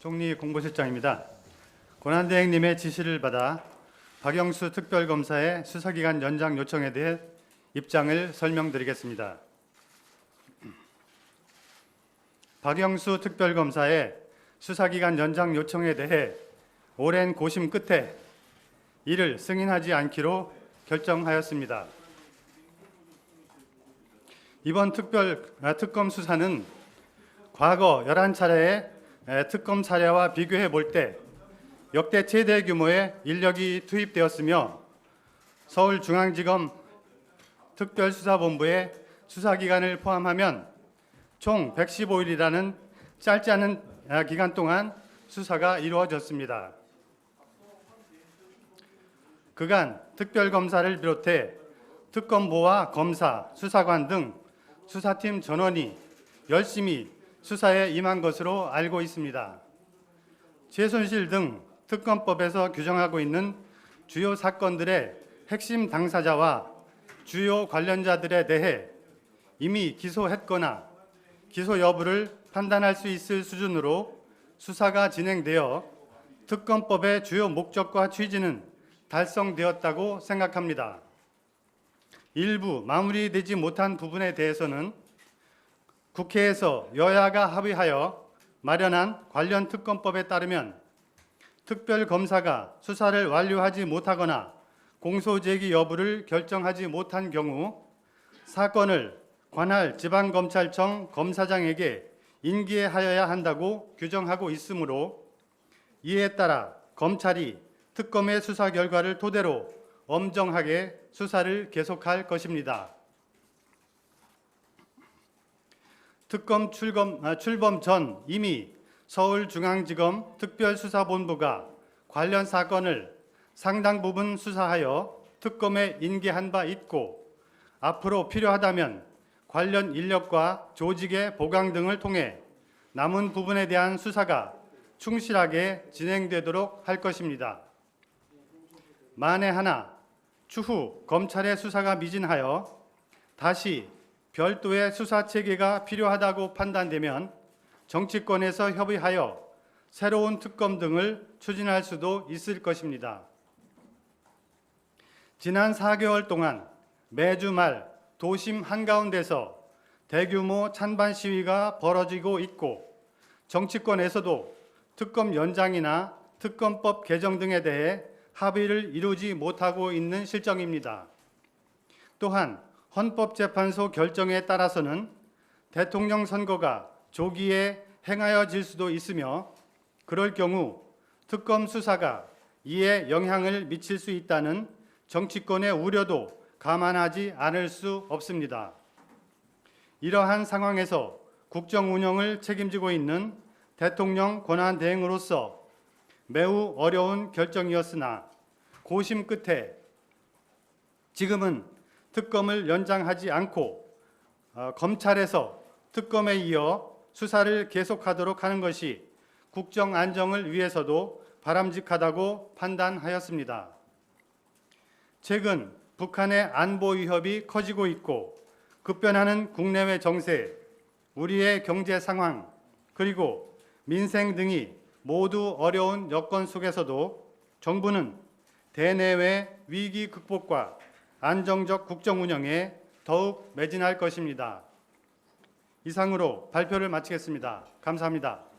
총리 공보실장입니다. 권한대행님의 지시를 받아 박영수 특별검사의 수사기간 연장 요청에 대해 입장을 설명드리겠습니다. 박영수 특별검사의 수사기간 연장 요청에 대해 오랜 고심 끝에 이를 승인하지 않기로 결정하였습니다. 이번 특검 수사는 과거 11차례의 특검 사례와 비교해 볼 때 역대 최대 규모의 인력이 투입되었으며 서울중앙지검 특별수사본부의 수사기간을 포함하면 총 115일이라는 짧지 않은 기간 동안 수사가 이루어졌습니다. 그간 특별검사를 비롯해 특검보와 검사, 수사관 등 수사팀 전원이 열심히 수사에 임한 것으로 알고 있습니다. 최순실 등 특검법에서 규정하고 있는 주요 사건들의 핵심 당사자와 주요 관련자들에 대해 이미 기소했거나 기소 여부를 판단할 수 있을 수준으로 수사가 진행되어 특검법의 주요 목적과 취지는 달성되었다고 생각합니다. 일부 마무리되지 못한 부분에 대해서는 국회에서 여야가 합의하여 마련한 관련 특검법에 따르면 특별검사가 수사를 완료하지 못하거나 공소제기 여부를 결정하지 못한 경우 사건을 관할 지방검찰청 검사장에게 인계하여야 한다고 규정하고 있으므로 이에 따라 검찰이 특검의 수사 결과를 토대로 엄정하게 수사를 계속할 것입니다. 특검 출범 전 이미 서울중앙지검 특별수사본부가 관련 사건을 상당 부분 수사하여 특검에 인계한 바 있고 앞으로 필요하다면 관련 인력과 조직의 보강 등을 통해 남은 부분에 대한 수사가 충실하게 진행되도록 할 것입니다. 만에 하나 추후 검찰의 수사가 미진하여 다시 별도의 수사 체계가 필요하다고 판단되면 정치권에서 협의하여 새로운 특검 등을 추진할 수도 있을 것입니다. 지난 4개월 동안 매주 말 도심 한가운데서 대규모 찬반 시위가 벌어지고 있고 정치권에서도 특검 연장이나 특검법 개정 등에 대해 합의를 이루지 못하고 있는 실정입니다. 또한 헌법재판소 결정에 따라서는 대통령 선거가 조기에 행하여질 수도 있으며 그럴 경우 특검 수사가 이에 영향을 미칠 수 있다는 정치권의 우려도 감안하지 않을 수 없습니다. 이러한 상황에서 국정 운영을 책임지고 있는 대통령 권한대행으로서 매우 어려운 결정이었으나 고심 끝에 지금은 특검을 연장하지 않고 검찰에서 특검에 이어 수사를 계속하도록 하는 것이 국정 안정을 위해서도 바람직하다고 판단하였습니다. 최근 북한의 안보 위협이 커지고 있고 급변하는 국내외 정세, 우리의 경제 상황, 그리고 민생 등이 모두 어려운 여건 속에서도 정부는 대내외 위기 극복과 안정적 국정 운영에 더욱 매진할 것입니다. 이상으로 발표를 마치겠습니다. 감사합니다.